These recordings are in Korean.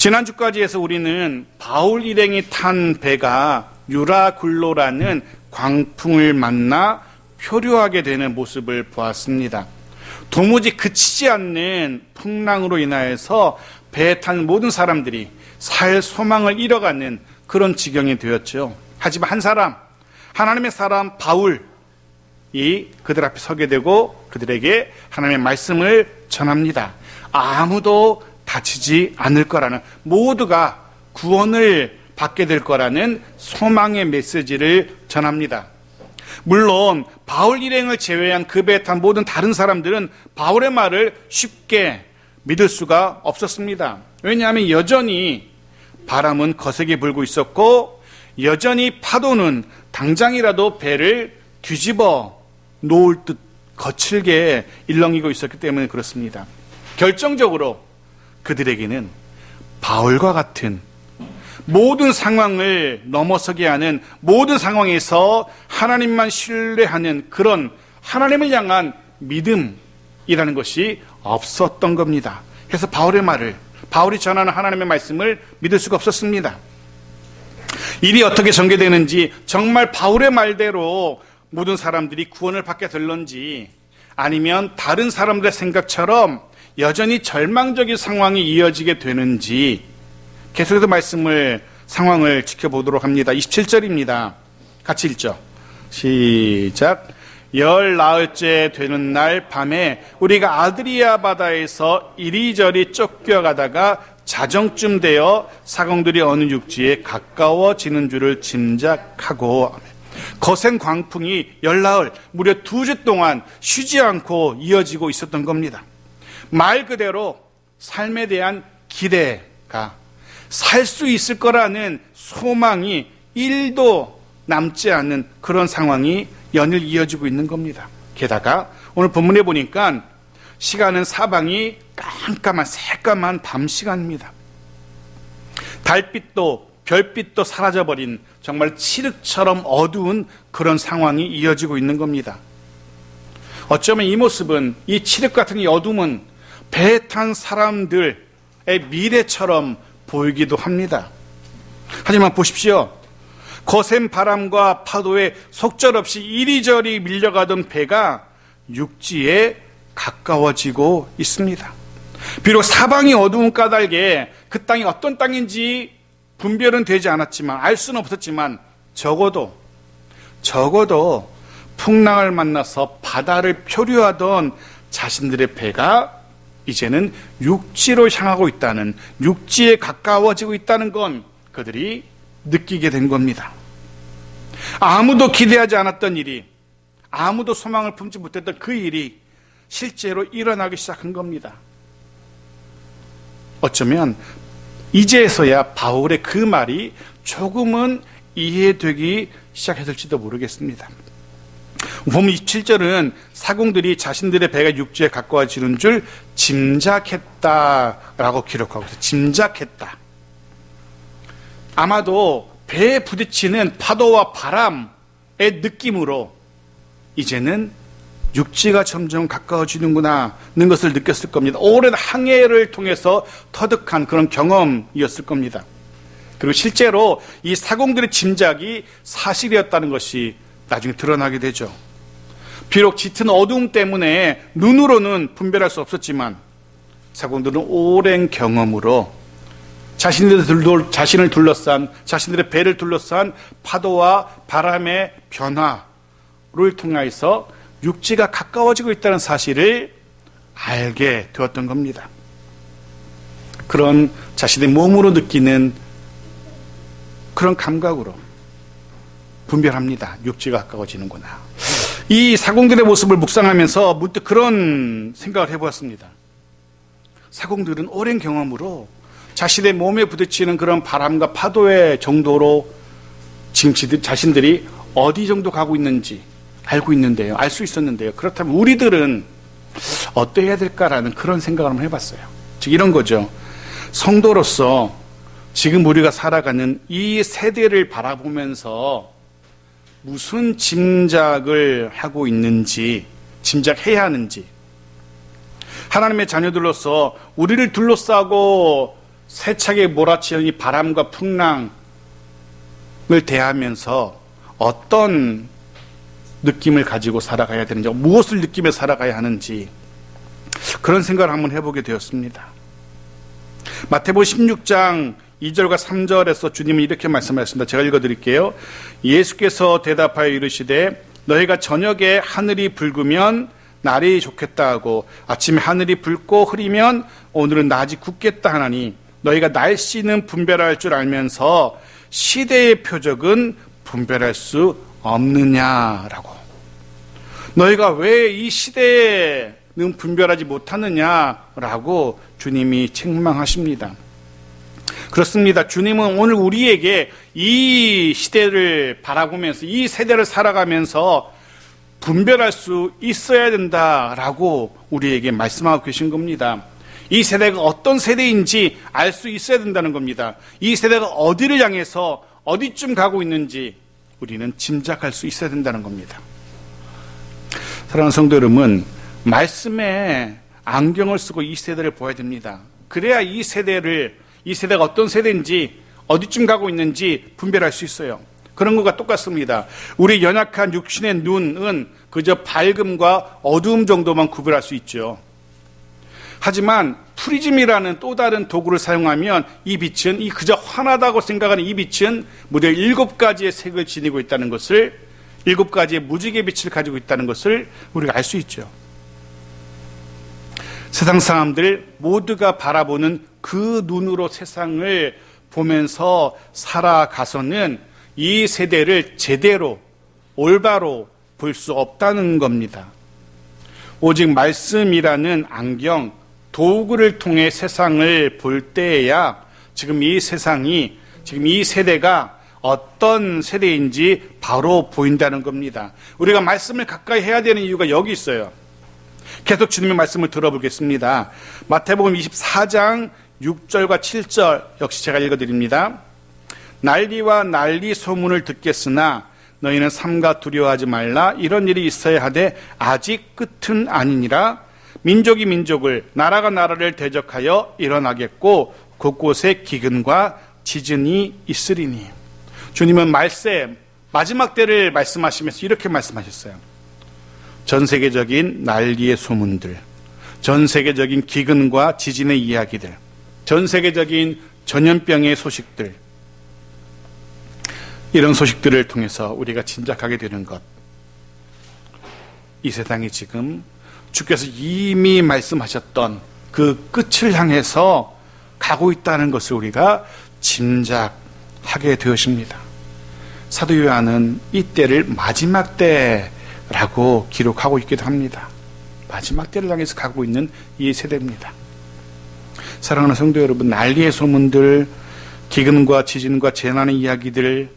지난주까지 해서 우리는 바울 일행이 탄 배가 유라굴로라는 광풍을 만나 표류하게 되는 모습을 보았습니다. 도무지 그치지 않는 풍랑으로 인하여서 배에 탄 모든 사람들이 살 소망을 잃어가는 그런 지경이 되었죠. 하지만 한 사람, 하나님의 사람 바울이 그들 앞에 서게 되고 그들에게 하나님의 말씀을 전합니다. 아무도 다치지 않을 거라는, 모두가 구원을 받게 될 거라는 소망의 메시지를 전합니다. 물론 바울 일행을 제외한 그 배에 탄 모든 다른 사람들은 바울의 말을 쉽게 믿을 수가 없었습니다. 왜냐하면 여전히 바람은 거세게 불고 있었고 여전히 파도는 당장이라도 배를 뒤집어 놓을 듯 거칠게 일렁이고 있었기 때문에 그렇습니다. 결정적으로 그들에게는 바울과 같은 모든 상황을 넘어서게 하는, 모든 상황에서 하나님만 신뢰하는 그런 하나님을 향한 믿음이라는 것이 없었던 겁니다. 그래서 바울의 말을, 바울이 전하는 하나님의 말씀을 믿을 수가 없었습니다. 일이 어떻게 전개되는지, 정말 바울의 말대로 모든 사람들이 구원을 받게 될런지, 아니면 다른 사람들의 생각처럼 여전히 절망적인 상황이 이어지게 되는지 계속해서 상황을 지켜보도록 합니다. 27절입니다. 같이 읽죠. 시작. 14일째 되는 날 밤에 우리가 아드리아 바다에서 이리저리 쫓겨가다가 자정쯤 되어 사공들이 어느 육지에 가까워지는 줄을 짐작하고, 거센 광풍이 14일, 무려 2주 동안 쉬지 않고 이어지고 있었던 겁니다. 말 그대로 삶에 대한 기대가, 살 수 있을 거라는 소망이 1도 남지 않는 그런 상황이 연일 이어지고 있는 겁니다. 게다가 오늘 본문에 보니까 시간은 사방이 깜깜한 새까만 밤 시간입니다. 달빛도 별빛도 사라져버린 정말 칠흑처럼 어두운 그런 상황이 이어지고 있는 겁니다. 어쩌면 이 모습은, 이 칠흑 같은 이 어둠은 배에 탄 사람들의 미래처럼 보이기도 합니다. 하지만 보십시오. 거센 바람과 파도에 속절없이 이리저리 밀려가던 배가 육지에 가까워지고 있습니다. 비록 사방이 어두운 까닭에 그 땅이 어떤 땅인지 분별은 되지 않았지만, 알 수는 없었지만, 적어도 풍랑을 만나서 바다를 표류하던 자신들의 배가 이제는 육지로 향하고 있다는, 육지에 가까워지고 있다는 건 그들이 느끼게 된 겁니다. 아무도 기대하지 않았던 일이, 아무도 소망을 품지 못했던 그 일이 실제로 일어나기 시작한 겁니다. 어쩌면 이제서야 바울의 그 말이 조금은 이해되기 시작했을지도 모르겠습니다. 보면 27절은 사공들이 자신들의 배가 육지에 가까워지는 줄 짐작했다라고 기록하고 있어요. 짐작했다. 아마도 배에 부딪히는 파도와 바람의 느낌으로 이제는 육지가 점점 가까워지는구나 하는 것을 느꼈을 겁니다. 오랜 항해를 통해서 터득한 그런 경험이었을 겁니다. 그리고 실제로 이 사공들의 짐작이 사실이었다는 것이 나중에 드러나게 되죠. 비록 짙은 어두움 때문에 눈으로는 분별할 수 없었지만 사공들은 오랜 경험으로 자신을 둘러싼, 자신들의 배를 둘러싼 파도와 바람의 변화를 통해서 육지가 가까워지고 있다는 사실을 알게 되었던 겁니다. 그런 자신의 몸으로 느끼는 그런 감각으로 분별합니다. 육지가 가까워지는구나. 이 사공들의 모습을 묵상하면서 문득 그런 생각을 해보았습니다. 사공들은 오랜 경험으로 자신의 몸에 부딪히는 그런 바람과 파도의 정도로 지금 자신들이 어디 정도 가고 있는지 알고 있는데요. 알 수 있었는데요. 그렇다면 우리들은 어떠해야 될까라는 그런 생각을 한번 해봤어요. 즉 이런 거죠. 성도로서 지금 우리가 살아가는 이 세대를 바라보면서 무슨 짐작을 하고 있는지, 짐작해야 하는지, 하나님의 자녀들로서 우리를 둘러싸고 세차게 몰아치는 이 바람과 풍랑을 대하면서 어떤 느낌을 가지고 살아가야 되는지, 무엇을 느끼며 살아가야 하는지 그런 생각을 한번 해보게 되었습니다. 마태복음 16장 2절과 3절에서 주님은 이렇게 말씀하셨습니다. 제가 읽어드릴게요. 예수께서 대답하여 이르시되 너희가 저녁에 하늘이 붉으면 날이 좋겠다 하고 아침에 하늘이 붉고 흐리면 오늘은 낮이 굳겠다 하나니 너희가 날씨는 분별할 줄 알면서 시대의 표적은 분별할 수 없느냐라고. 너희가 왜 이 시대에는 분별하지 못하느냐라고 주님이 책망하십니다. 그렇습니다. 주님은 오늘 우리에게 이 시대를 바라보면서 이 세대를 살아가면서 분별할 수 있어야 된다라고 우리에게 말씀하고 계신 겁니다. 이 세대가 어떤 세대인지 알 수 있어야 된다는 겁니다. 이 세대가 어디를 향해서 어디쯤 가고 있는지 우리는 짐작할 수 있어야 된다는 겁니다. 사랑하는 성도 여러분, 말씀에 안경을 쓰고 이 세대를 보아야 됩니다. 그래야 이 세대가 어떤 세대인지 어디쯤 가고 있는지 분별할 수 있어요. 그런 것과 똑같습니다. 우리 연약한 육신의 눈은 그저 밝음과 어두움 정도만 구별할 수 있죠. 하지만 프리즘이라는 또 다른 도구를 사용하면 이 빛은, 이 그저 환하다고 생각하는 이 빛은 무려 7가지의 색을 지니고 있다는 것을, 7가지의 무지개 빛을 가지고 있다는 것을 우리가 알 수 있죠. 세상 사람들 모두가 바라보는 그 눈으로 세상을 보면서 살아가서는 이 세대를 제대로 올바로 볼 수 없다는 겁니다. 오직 말씀이라는 안경, 도구를 통해 세상을 볼 때에야 지금 이 세상이, 지금 이 세대가 어떤 세대인지 바로 보인다는 겁니다. 우리가 말씀을 가까이 해야 되는 이유가 여기 있어요. 계속 주님의 말씀을 들어보겠습니다. 마태복음 24장 6절과 7절 역시 제가 읽어드립니다. 난리와 난리 소문을 듣겠으나 너희는 삼가 두려워하지 말라. 이런 일이 있어야 하되 아직 끝은 아니니라. 민족이 민족을, 나라가 나라를 대적하여 일어나겠고 곳곳에 기근과 지진이 있으리니. 주님은 말세, 마지막 때를 말씀하시면서 이렇게 말씀하셨어요. 전 세계적인 난리의 소문들, 전 세계적인 기근과 지진의 이야기들, 전 세계적인 전염병의 소식들, 이런 소식들을 통해서 우리가 짐작하게 되는 것, 이 세상이 지금 주께서 이미 말씀하셨던 그 끝을 향해서 가고 있다는 것을 우리가 짐작하게 되었습니다. 사도 요한은 이 때를 마지막 때라고 기록하고 있기도 합니다. 마지막 때를 향해서 가고 있는 이 세대입니다. 사랑하는 성도 여러분, 난리의 소문들, 기근과 지진과 재난의 이야기들,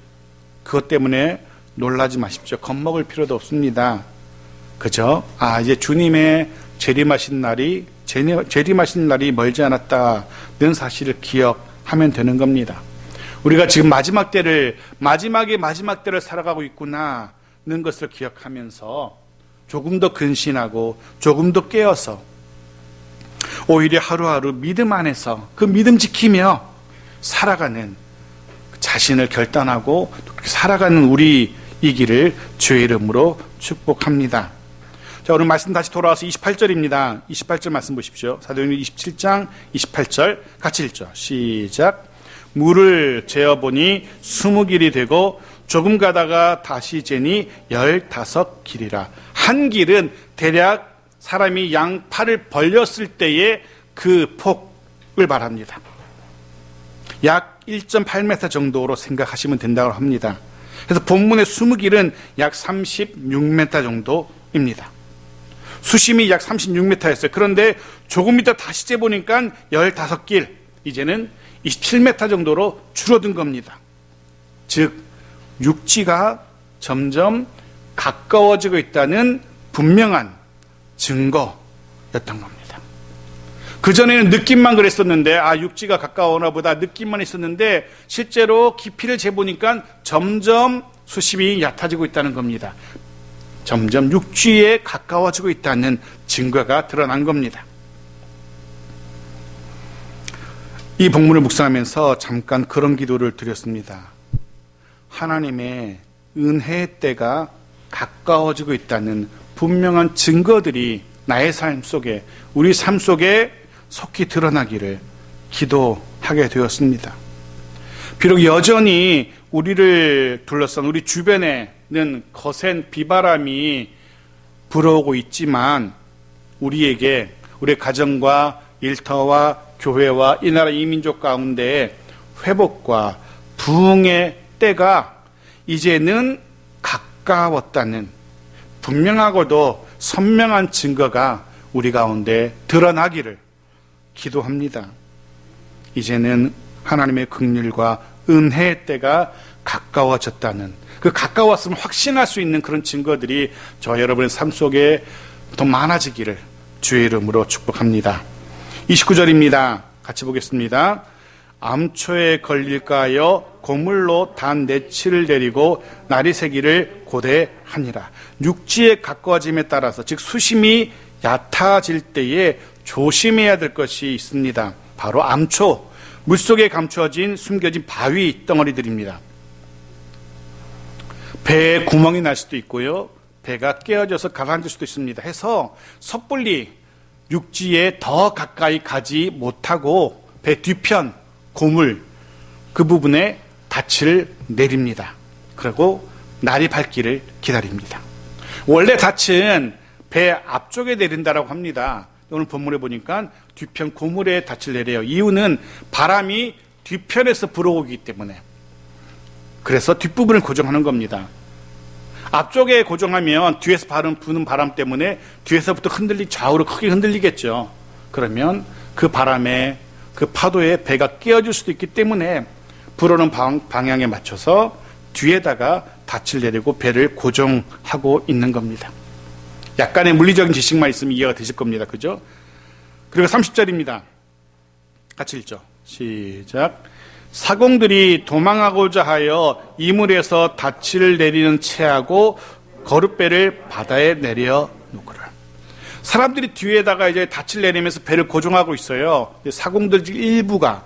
그것 때문에 놀라지 마십시오. 겁먹을 필요도 없습니다. 그저 이제 주님의 재림하신 날이 멀지 않았다는 사실을 기억하면 되는 겁니다. 우리가 지금 마지막 때를 살아가고 있구나는 것을 기억하면서 조금 더 근신하고 조금 더 깨어서 오히려 하루하루 믿음 안에서 그 믿음 지키며 살아가는, 자신을 결단하고 살아가는 우리이기를 주의 이름으로 축복합니다. 자, 오늘 말씀 다시 돌아와서 28절입니다. 28절 말씀 보십시오. 사도행전 27장 28절 같이 읽죠. 시작. 물을 재어보니 20길이 되고 조금 가다가 다시 재니 15길이라. 한 길은 대략 사람이 양팔을 벌렸을 때의 그 폭을 말합니다. 약 1.8m 정도로 생각하시면 된다고 합니다. 그래서 본문의 20길은 약 36m 정도입니다. 수심이 약 36m였어요. 그런데 조금 이따 다시 재보니까 15길, 이제는 27m 정도로 줄어든 겁니다. 즉 육지가 점점 가까워지고 있다는 분명한 증거였던 겁니다. 그전에는 느낌만 그랬었는데, 육지가 가까워오나 보다 느낌만 있었는데, 실제로 깊이를 재보니까 점점 수심이 얕아지고 있다는 겁니다. 점점 육지에 가까워지고 있다는 증거가 드러난 겁니다. 이 본문을 묵상하면서 잠깐 그런 기도를 드렸습니다. 하나님의 은혜의 때가 가까워지고 있다는 분명한 증거들이 나의 삶 속에, 우리 삶 속에 속히 드러나기를 기도하게 되었습니다. 비록 여전히 우리를 둘러싼 우리 주변에는 거센 비바람이 불어오고 있지만 우리에게, 우리 가정과 일터와 교회와 이 나라 이 민족 가운데 회복과 부흥의 때가 이제는 가까웠다는 분명하고도 선명한 증거가 우리 가운데 드러나기를 기도합니다. 이제는 하나님의 긍휼과 은혜의 때가 가까워졌다는, 그 가까웠음을 확신할 수 있는 그런 증거들이 저 여러분의 삶 속에 더 많아지기를 주의 이름으로 축복합니다. 29절입니다. 같이 보겠습니다. 암초에 걸릴까 하여 고물로 단 넷치를 내리고 날이 새기를 고대하니라. 육지에 가까워짐에 따라서, 즉 수심이 얕아질 때에 조심해야 될 것이 있습니다. 바로 암초, 물속에 감추어진 숨겨진 바위 덩어리들입니다. 배에 구멍이 날 수도 있고요, 배가 깨어져서 가라앉을 수도 있습니다. 해서 섣불리 육지에 더 가까이 가지 못하고 배 뒤편 고물 그 부분에 닻을 내립니다. 그리고 날이 밝기를 기다립니다. 원래 닻은 배 앞쪽에 내린다라고 합니다. 오늘 본문에 보니까 뒤편 고물에 닻을 내려요. 이유는 바람이 뒤편에서 불어오기 때문에. 그래서 뒷부분을 고정하는 겁니다. 앞쪽에 고정하면 뒤에서 부는 바람 때문에 뒤에서부터 좌우로 크게 흔들리겠죠. 그러면 그 바람에, 그 파도에 배가 깨어질 수도 있기 때문에 불어오는 방향에 맞춰서 뒤에다가 닻을 내리고 배를 고정하고 있는 겁니다. 약간의 물리적인 지식만 있으면 이해가 되실 겁니다. 그죠? 그리고 30절입니다. 같이 읽죠. 시작. 사공들이 도망하고자 하여 이물에서 닻을 내리는 채하고 거룻배를 바다에 내려 놓으라. 사람들이 뒤에다가 이제 닻을 내리면서 배를 고정하고 있어요. 사공들 일부가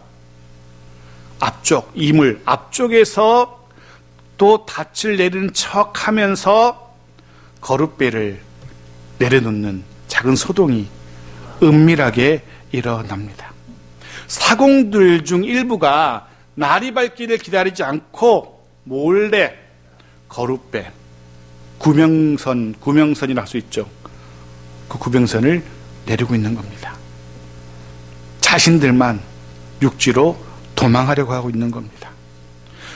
앞쪽, 이물 앞쪽에서 또 닻을 내리는 척 하면서 거룻배를 내려놓는 작은 소동이 은밀하게 일어납니다. 사공들 중 일부가 날이 밝기를 기다리지 않고 몰래 거룻배, 구명선이라 할 수 있죠. 그 구명선을 내리고 있는 겁니다. 자신들만 육지로 도망하려고 하고 있는 겁니다.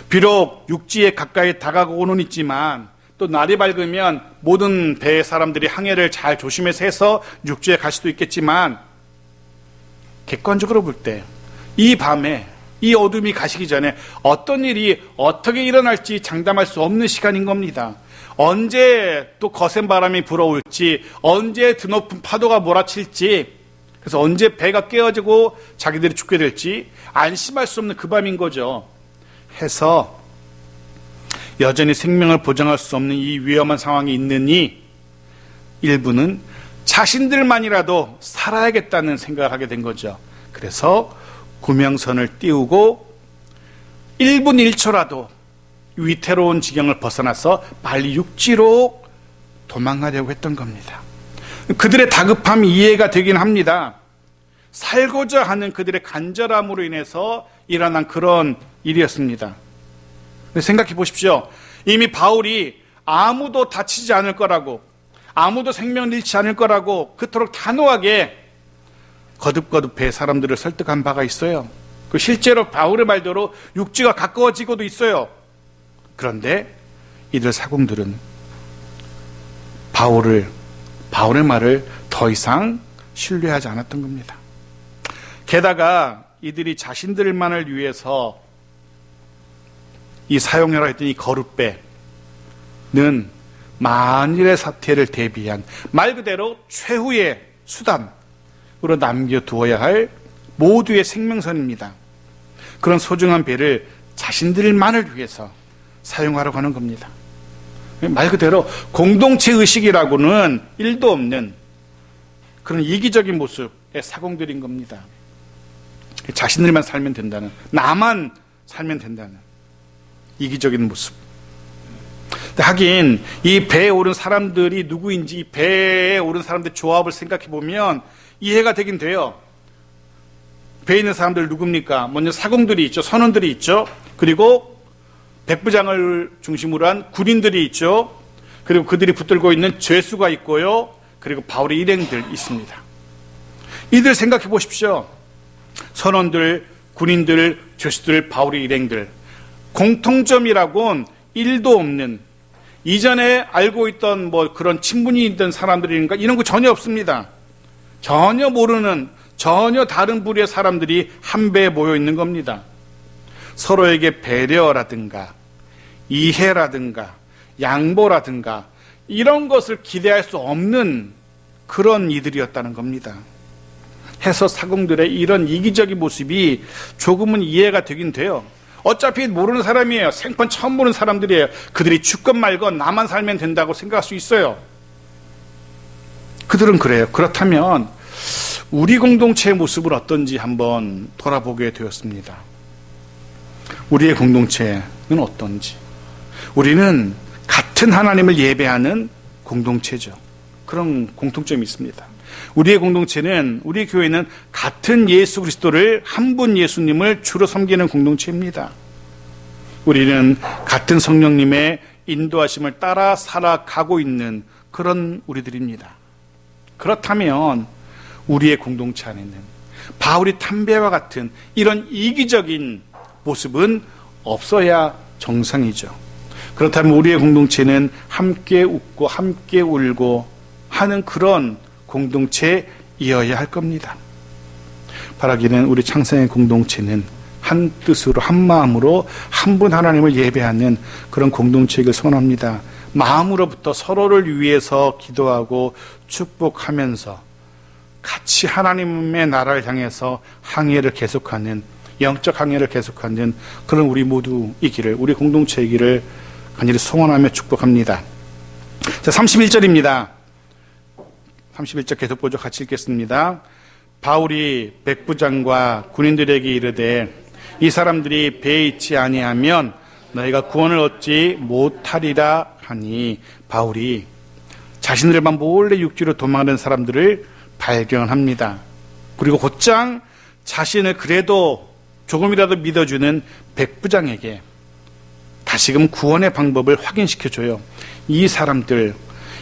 비록 육지에 가까이 다가오고는 있지만 또 날이 밝으면 모든 배의 사람들이 항해를 잘 조심해서 해서 육지에 갈 수도 있겠지만 객관적으로 볼 때 이 밤에, 이 어둠이 가시기 전에 어떤 일이 어떻게 일어날지 장담할 수 없는 시간인 겁니다. 언제 또 거센 바람이 불어올지, 언제 드높은 파도가 몰아칠지, 그래서 언제 배가 깨어지고 자기들이 죽게 될지 안심할 수 없는 그 밤인 거죠. 해서 여전히 생명을 보장할 수 없는 이 위험한 상황이 있느니 일부는 자신들만이라도 살아야겠다는 생각을 하게 된 거죠. 그래서 구명선을 띄우고 1분 1초라도 위태로운 지경을 벗어나서 빨리 육지로 도망가려고 했던 겁니다. 그들의 다급함이 이해가 되긴 합니다. 살고자 하는 그들의 간절함으로 인해서 일어난 그런 일이었습니다. 생각해 보십시오. 이미 바울이 아무도 다치지 않을 거라고, 아무도 생명을 잃지 않을 거라고 그토록 단호하게 거듭거듭 배 사람들을 설득한 바가 있어요. 그 실제로 바울의 말대로 육지가 가까워지고도 있어요. 그런데 이들 사공들은 바울의 말을 더 이상 신뢰하지 않았던 겁니다. 게다가 이들이 자신들만을 위해서 이 사용해라 했더니 거룻배는 만일의 사태를 대비한 말 그대로 최후의 수단으로 남겨두어야 할 모두의 생명선입니다. 그런 소중한 배를 자신들만을 위해서 사용하라고 하는 겁니다. 말 그대로 공동체 의식이라고는 1도 없는 그런 이기적인 모습의 사공들인 겁니다. 자신들만 살면 된다는, 나만 살면 된다는 이기적인 모습. 하긴 이 배에 오른 사람들이 누구인지, 배에 오른 사람들의 조합을 생각해 보면 이해가 되긴 돼요. 배에 있는 사람들 누굽니까? 먼저 사공들이 있죠. 선원들이 있죠. 그리고 백부장을 중심으로 한 군인들이 있죠. 그리고 그들이 붙들고 있는 죄수가 있고요. 그리고 바울의 일행들 있습니다. 이들 생각해 보십시오. 선원들, 군인들, 죄수들, 바울의 일행들. 공통점이라고는 1도 없는, 이전에 알고 있던 그런 친분이 있던 사람들인가 이런 거 전혀 없습니다. 전혀 모르는, 전혀 다른 부류의 사람들이 한 배에 모여 있는 겁니다. 서로에게 배려라든가 이해라든가 양보라든가 이런 것을 기대할 수 없는 그런 이들이었다는 겁니다. 해서 사공들의 이런 이기적인 모습이 조금은 이해가 되긴 돼요. 어차피 모르는 사람이에요. 생판 처음 보는 사람들이에요. 그들이 죽건 말건 나만 살면 된다고 생각할 수 있어요. 그들은 그래요. 그렇다면 우리 공동체의 모습은 어떤지 한번 돌아보게 되었습니다. 우리의 공동체는 어떤지. 우리는 같은 하나님을 예배하는 공동체죠. 그런 공통점이 있습니다. 우리의 공동체는, 우리 교회는 같은 예수 그리스도를, 한 분 예수님을 주로 섬기는 공동체입니다. 우리는 같은 성령님의 인도하심을 따라 살아가고 있는 그런 우리들입니다. 그렇다면 우리의 공동체 안에는 바울이 탐배와 같은 이런 이기적인 모습은 없어야 정상이죠. 그렇다면 우리의 공동체는 함께 웃고 함께 울고 하는 그런 공동체이어야 할 겁니다. 바라기는 우리 창생의 공동체는 한 뜻으로 한 마음으로 한 분 하나님을 예배하는 그런 공동체이길 소원합니다. 마음으로부터 서로를 위해서 기도하고 축복하면서 같이 하나님의 나라를 향해서 항해를 계속하는, 영적 항해를 계속하는 그런 우리 모두이기를, 우리 공동체이기를 간절히 소원하며 축복합니다. 자, 31절입니다. 31절 계속 보죠. 같이 읽겠습니다. 바울이 백부장과 군인들에게 이르되 이 사람들이 배에 있지 아니하면 너희가 구원을 얻지 못하리라 하니, 바울이 자신들만 몰래 육지로 도망하는 사람들을 발견합니다. 그리고 곧장 자신을 그래도 조금이라도 믿어주는 백부장에게 다시금 구원의 방법을 확인시켜줘요. 이 사람들,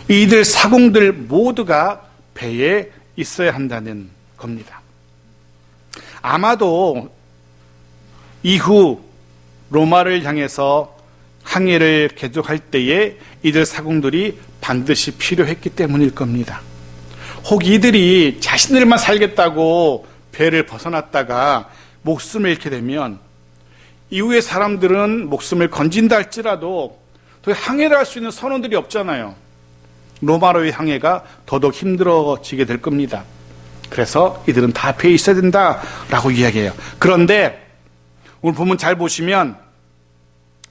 이들 사공들 모두가 배에 있어야 한다는 겁니다. 아마도 이후 로마를 향해서 항해를 계속할 때에 이들 사공들이 반드시 필요했기 때문일 겁니다. 혹 이들이 자신들만 살겠다고 배를 벗어났다가 목숨을 잃게 되면 이후의 사람들은 목숨을 건진다 할지라도 더 항해를 할 수 있는 선원들이 없잖아요. 로마로의 항해가 더더욱 힘들어지게 될 겁니다. 그래서 이들은 다 배에 있어야 된다라고 이야기해요. 그런데 오늘 본문 잘 보시면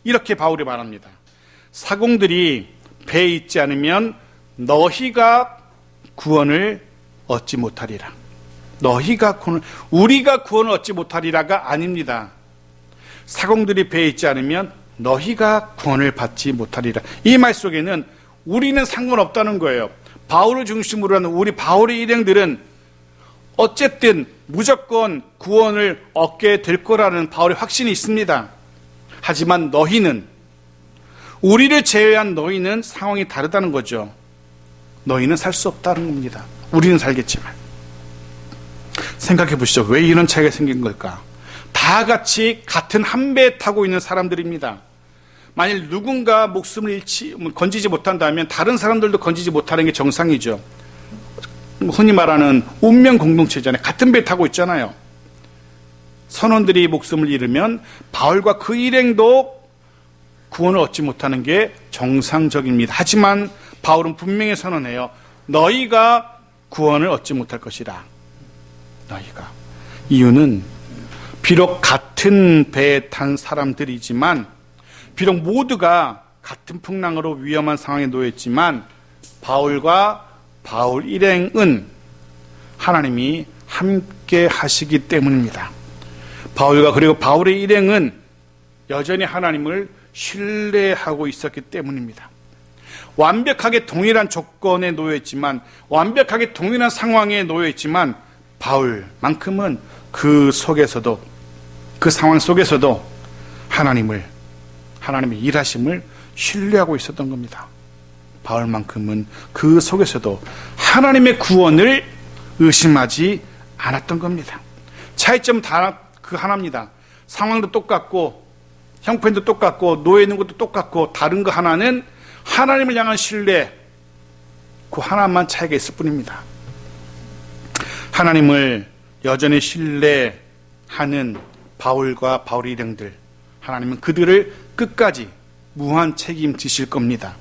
이렇게 바울이 말합니다. 사공들이 배에 있지 않으면 너희가 구원을 얻지 못하리라. 우리가 구원을 얻지 못하리라가 아닙니다. 사공들이 배에 있지 않으면 너희가 구원을 받지 못하리라. 이 말 속에는 우리는 상관없다는 거예요. 바울을 중심으로 하는 우리 바울의 일행들은 어쨌든 무조건 구원을 얻게 될 거라는 바울의 확신이 있습니다. 하지만 너희는, 우리를 제외한 너희는 상황이 다르다는 거죠. 너희는 살 수 없다는 겁니다. 우리는 살겠지만. 생각해 보시죠. 왜 이런 차이가 생긴 걸까? 다 같이 같은 한 배에 타고 있는 사람들입니다. 만일 누군가 목숨을 건지지 못한다면 다른 사람들도 건지지 못하는 게 정상이죠. 흔히 말하는 운명 공동체잖아요. 같은 배 타고 있잖아요. 선원들이 목숨을 잃으면 바울과 그 일행도 구원을 얻지 못하는 게 정상적입니다. 하지만 바울은 분명히 선언해요. 너희가 구원을 얻지 못할 것이라. 너희가. 이유는 비록 같은 배에 탄 사람들이지만, 비록 모두가 같은 풍랑으로 위험한 상황에 놓였지만 바울과 바울 일행은 하나님이 함께 하시기 때문입니다. 바울과 그리고 바울의 일행은 여전히 하나님을 신뢰하고 있었기 때문입니다. 완벽하게 동일한 조건에 놓여 있지만, 완벽하게 동일한 상황에 놓여 있지만 바울만큼은 그 속에서도, 그 상황 속에서도 하나님의 일하심을 신뢰하고 있었던 겁니다. 바울만큼은 그 속에서도 하나님의 구원을 의심하지 않았던 겁니다. 차이점은 다 그 하나입니다. 상황도 똑같고 형편도 똑같고 놓여 있는 것도 똑같고, 다른 거 하나는 하나님을 향한 신뢰, 그 하나만 차이가 있을 뿐입니다. 하나님을 여전히 신뢰하는 바울과 바울의 일행들, 하나님은 그들을 끝까지 무한 책임지실 겁니다.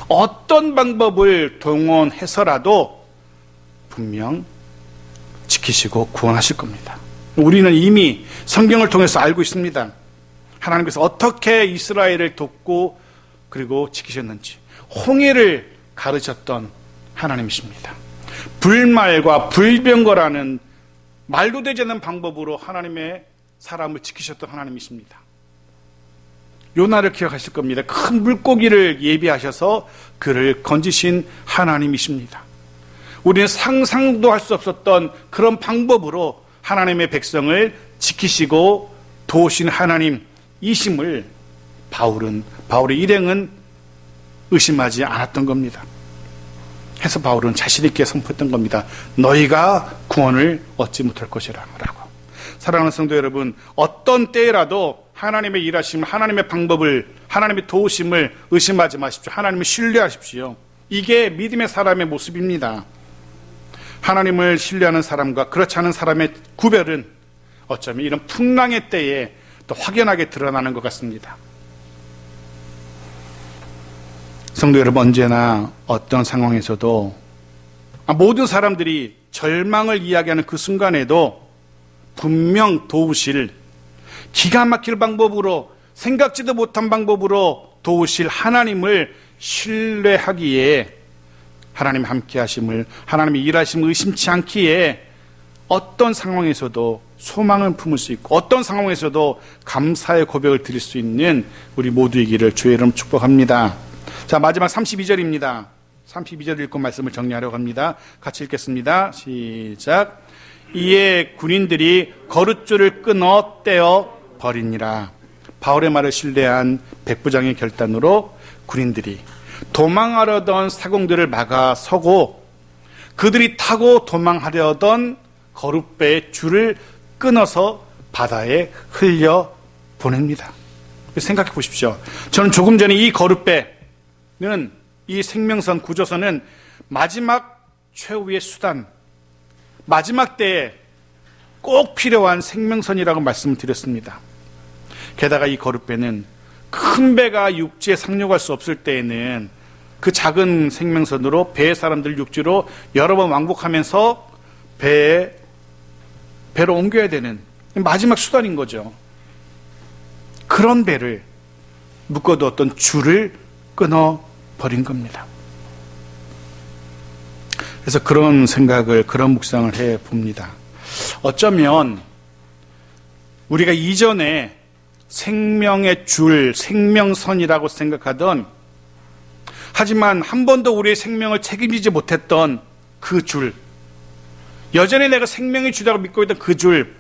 어떤 방법을 동원해서라도 분명 지키시고 구원하실 겁니다. 우리는 이미 성경을 통해서 알고 있습니다. 하나님께서 어떻게 이스라엘을 돕고 그리고 지키셨는지, 홍해를 가르쳤던 하나님이십니다. 불말과 불병거라는 말도 되지 않는 방법으로 하나님의 사람을 지키셨던 하나님이십니다. 요나를 기억하실 겁니다. 큰 물고기를 예비하셔서 그를 건지신 하나님이십니다. 우리는 상상도 할 수 없었던 그런 방법으로 하나님의 백성을 지키시고 도우신 하나님이심을 바울의 일행은 의심하지 않았던 겁니다. 해서 바울은 자신 있게 선포했던 겁니다. 너희가 구원을 얻지 못할 것이라고. 사랑하는 성도 여러분, 어떤 때라도 하나님의 일하심, 하나님의 방법을, 하나님의 도우심을 의심하지 마십시오. 하나님을 신뢰하십시오. 이게 믿음의 사람의 모습입니다. 하나님을 신뢰하는 사람과 그렇지 않은 사람의 구별은 어쩌면 이런 풍랑의 때에 또 확연하게 드러나는 것 같습니다. 성도 여러분, 언제나 어떤 상황에서도 모든 사람들이 절망을 이야기하는 그 순간에도 분명 도우실, 기가 막힐 방법으로, 생각지도 못한 방법으로 도우실 하나님을 신뢰하기에, 하나님 함께 하심을, 하나님의 일하심을 의심치 않기에 어떤 상황에서도 소망을 품을 수 있고, 어떤 상황에서도 감사의 고백을 드릴 수 있는 우리 모두이기를 주의 이름 축복합니다. 자, 마지막 32절입니다. 32절 읽고 말씀을 정리하려고 합니다. 같이 읽겠습니다. 시작. 이에 군인들이 거룻줄을 끊어 떼어 버리니라. 바울의 말을 신뢰한 백부장의 결단으로 군인들이 도망하려던 사공들을 막아서고, 그들이 타고 도망하려던 거룻배의 줄을 끊어서 바다에 흘려 보냅니다. 생각해 보십시오. 저는 조금 전에 이 거룻배는, 이 생명선 구조선은 마지막 최후의 수단, 마지막 때에 꼭 필요한 생명선이라고 말씀을 드렸습니다. 게다가 이 거룻배는 큰 배가 육지에 상륙할 수 없을 때에는 그 작은 생명선으로 배의 사람들 육지로 여러 번 왕복하면서 배로 옮겨야 되는 마지막 수단인 거죠. 그런 배를 묶어두었던 줄을 끊어버린 겁니다. 그래서 그런 생각을, 그런 묵상을 해봅니다. 어쩌면 우리가 이전에 생명의 줄, 생명선이라고 생각하던, 하지만 한 번도 우리의 생명을 책임지지 못했던 그 줄, 여전히 내가 생명의 주라고 믿고 있던 그 줄,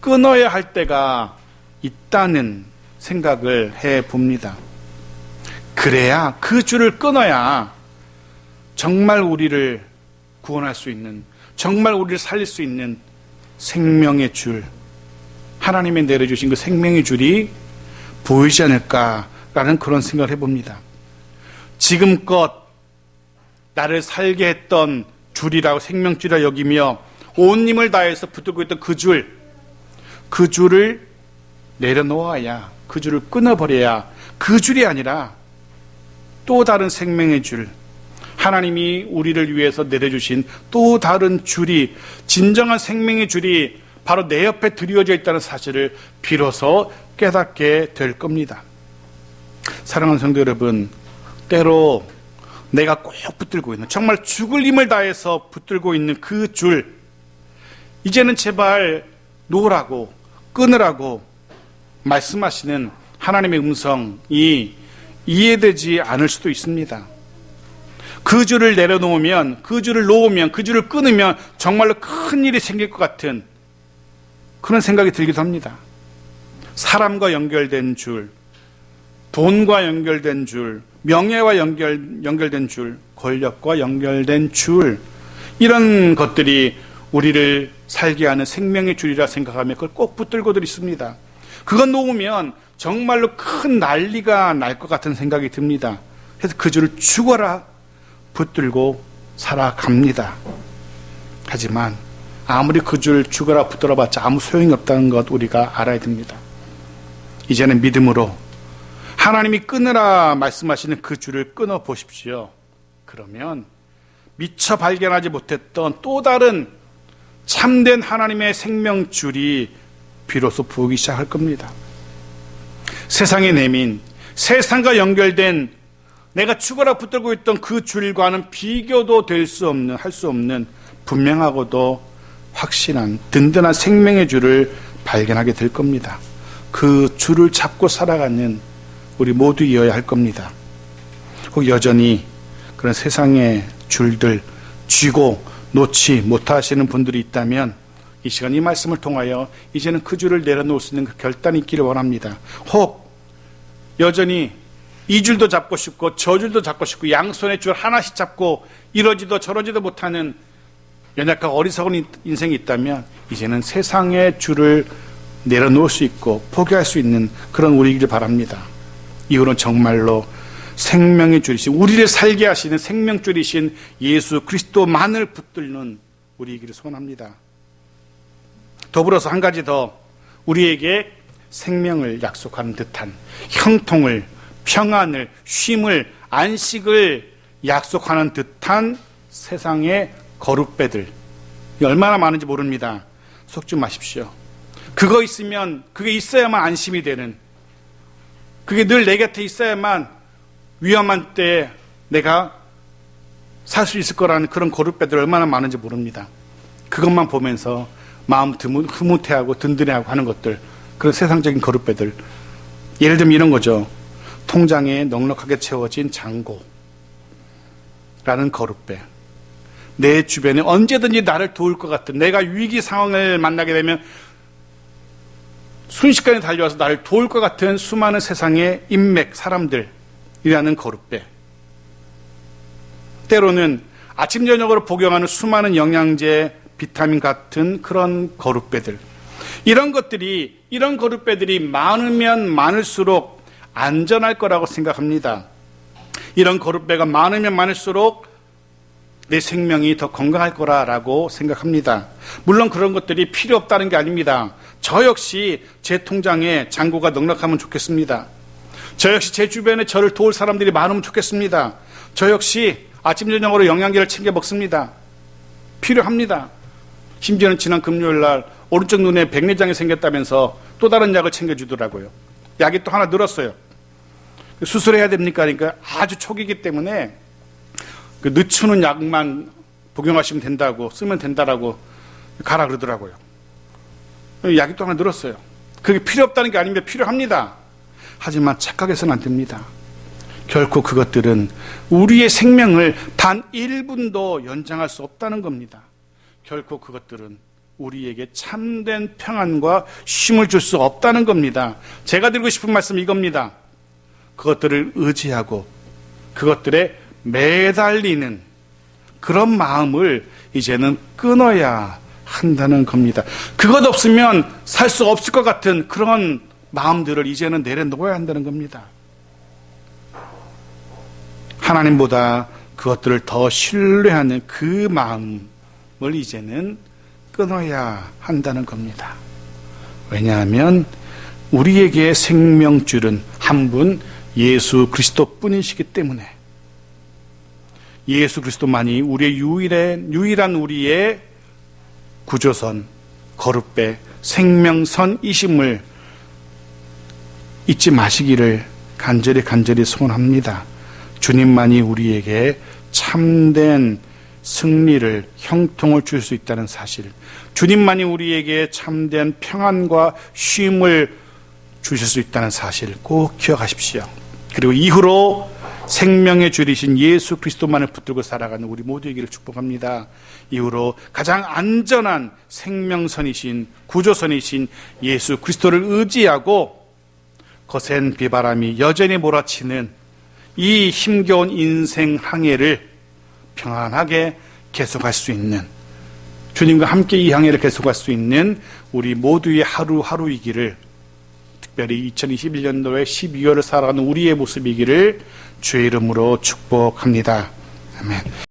끊어야 할 때가 있다는 생각을 해봅니다. 그래야, 그 줄을 끊어야 정말 우리를 구원할 수 있는, 정말 우리를 살릴 수 있는 생명의 줄, 하나님이 내려주신 그 생명의 줄이 보이지 않을까라는 그런 생각을 해봅니다. 지금껏 나를 살게 했던 줄이라고, 생명줄이라 여기며 온 힘을 다해서 붙들고 있던 그 줄을 내려놓아야, 그 줄을 끊어버려야, 그 줄이 아니라 또 다른 생명의 줄, 하나님이 우리를 위해서 내려주신 또 다른 줄이, 진정한 생명의 줄이 바로 내 옆에 드리워져 있다는 사실을 비로소 깨닫게 될 겁니다. 사랑하는 성도 여러분, 때로 내가 꼭 붙들고 있는, 정말 죽을 힘을 다해서 붙들고 있는 그 줄, 이제는 제발 놓으라고, 끊으라고 말씀하시는 하나님의 음성이 이해되지 않을 수도 있습니다. 그 줄을 내려놓으면, 그 줄을 놓으면, 그 줄을 끊으면 정말로 큰 일이 생길 것 같은 그런 생각이 들기도 합니다. 사람과 연결된 줄, 돈과 연결된 줄, 명예와 연결된 줄, 권력과 연결된 줄, 이런 것들이 우리를 살게 하는 생명의 줄이라 생각하며 그걸 꼭 붙들고들 있습니다. 그건 놓으면 정말로 큰 난리가 날 것 같은 생각이 듭니다. 그래서 그 줄을 죽어라 붙들고 살아갑니다. 하지만 아무리 그 줄 죽어라 붙들어봤자 아무 소용이 없다는 것 우리가 알아야 됩니다. 이제는 믿음으로 하나님이 끊으라 말씀하시는 그 줄을 끊어 보십시오. 그러면 미처 발견하지 못했던 또 다른 참된 하나님의 생명줄이 비로소 부기 시작할 겁니다. 세상에 내민, 세상과 연결된 내가 죽어라 붙들고 있던 그 줄과는 비교도 될 수 없는, 할 수 없는 분명하고도 확실한 든든한 생명의 줄을 발견하게 될 겁니다. 그 줄을 잡고 살아가는 우리 모두이어야 할 겁니다. 혹 여전히 그런 세상의 줄들 쥐고 놓지 못하시는 분들이 있다면 이 시간 이 말씀을 통하여 이제는 그 줄을 내려놓을 수 있는 그 결단이 있기를 원합니다. 혹 여전히 이 줄도 잡고 싶고 저 줄도 잡고 싶고 양손의 줄 하나씩 잡고 이러지도 저러지도 못하는 연약하고 어리석은 인생이 있다면 이제는 세상의 줄을 내려놓을 수 있고 포기할 수 있는 그런 우리이길 바랍니다. 이후로는 정말로 생명의 줄이신, 우리를 살게 하시는 생명줄이신 예수 그리스도만을 붙들는 우리이기를 소원합니다. 더불어서 한 가지 더, 우리에게 생명을 약속하는 듯한, 형통을, 평안을, 쉼을, 안식을 약속하는 듯한 세상의 거룩배들, 얼마나 많은지 모릅니다. 속지 마십시오. 그거 있으면, 그게 있어야만 안심이 되는, 그게 늘 내 곁에 있어야만 위험한 때에 내가 살 수 있을 거라는 그런 거룩배들 얼마나 많은지 모릅니다. 그것만 보면서 마음 흐뭇해하고 든든해하고 하는 것들, 그런 세상적인 거룩배들, 예를 들면 이런 거죠. 통장에 넉넉하게 채워진 잔고라는 거룩배, 내 주변에 언제든지 나를 도울 것 같은, 내가 위기 상황을 만나게 되면 순식간에 달려와서 나를 도울 것 같은 수많은 세상의 인맥, 사람들이라는 거룩배, 때로는 아침 저녁으로 복용하는 수많은 영양제, 비타민 같은 그런 거룩배들, 이런 거룩배들이 많으면 많을수록 안전할 거라고 생각합니다. 이런 거룩배가 많으면 많을수록 내 생명이 더 건강할 거라고 생각합니다. 물론 그런 것들이 필요 없다는 게 아닙니다. 저 역시 제 통장에 잔고가 넉넉하면 좋겠습니다. 저 역시 제 주변에 저를 도울 사람들이 많으면 좋겠습니다. 저 역시 아침 저녁으로 영양제를 챙겨 먹습니다. 필요합니다. 심지어는 지난 금요일 날 오른쪽 눈에 백내장이 생겼다면서 또 다른 약을 챙겨주더라고요. 약이 또 하나 늘었어요. 수술해야 됩니까? 그러니까 아주 초기이기 때문에 그 늦추는 약만 복용하시면 된다고, 쓰면 된다라고 가라 그러더라고요. 약이 또 하나 늘었어요. 그게 필요 없다는 게 아닙니다. 필요합니다. 하지만 착각해서는 안 됩니다. 결코 그것들은 우리의 생명을 단 1분도 연장할 수 없다는 겁니다. 결코 그것들은 우리에게 참된 평안과 쉼을 줄 수 없다는 겁니다. 제가 드리고 싶은 말씀은 이겁니다. 그것들을 의지하고 그것들에 매달리는 그런 마음을 이제는 끊어야 한다는 겁니다. 그것 없으면 살 수 없을 것 같은 그런 마음들을 이제는 내려놓아야 한다는 겁니다. 하나님보다 그것들을 더 신뢰하는 그 마음을 이제는 끊어야 한다는 겁니다. 왜냐하면 우리에게 생명줄은 한 분 예수 그리스도뿐이시기 때문에, 예수 그리스도만이 우리의 유일한 우리의 구조선, 거룩배, 생명선이심을 잊지 마시기를 간절히 소원합니다. 주님만이 우리에게 참된 승리를, 형통을 줄 수 있다는 사실, 주님만이 우리에게 참된 평안과 쉼을 주실 수 있다는 사실 꼭 기억하십시오. 그리고 이후로 생명의 주리신 예수 그리스도만을 붙들고 살아가는 우리 모두에게를 축복합니다. 이후로 가장 안전한 생명선이신, 구조선이신 예수 그리스도를 의지하고 거센 비바람이 여전히 몰아치는 이 힘겨운 인생 항해를 평안하게 계속할 수 있는, 주님과 함께 이 항해를 계속할 수 있는 우리 모두의 하루하루이기를, 특별히 2021년도에 12월을 살아가는 우리의 모습이기를 주의 이름으로 축복합니다. 아멘.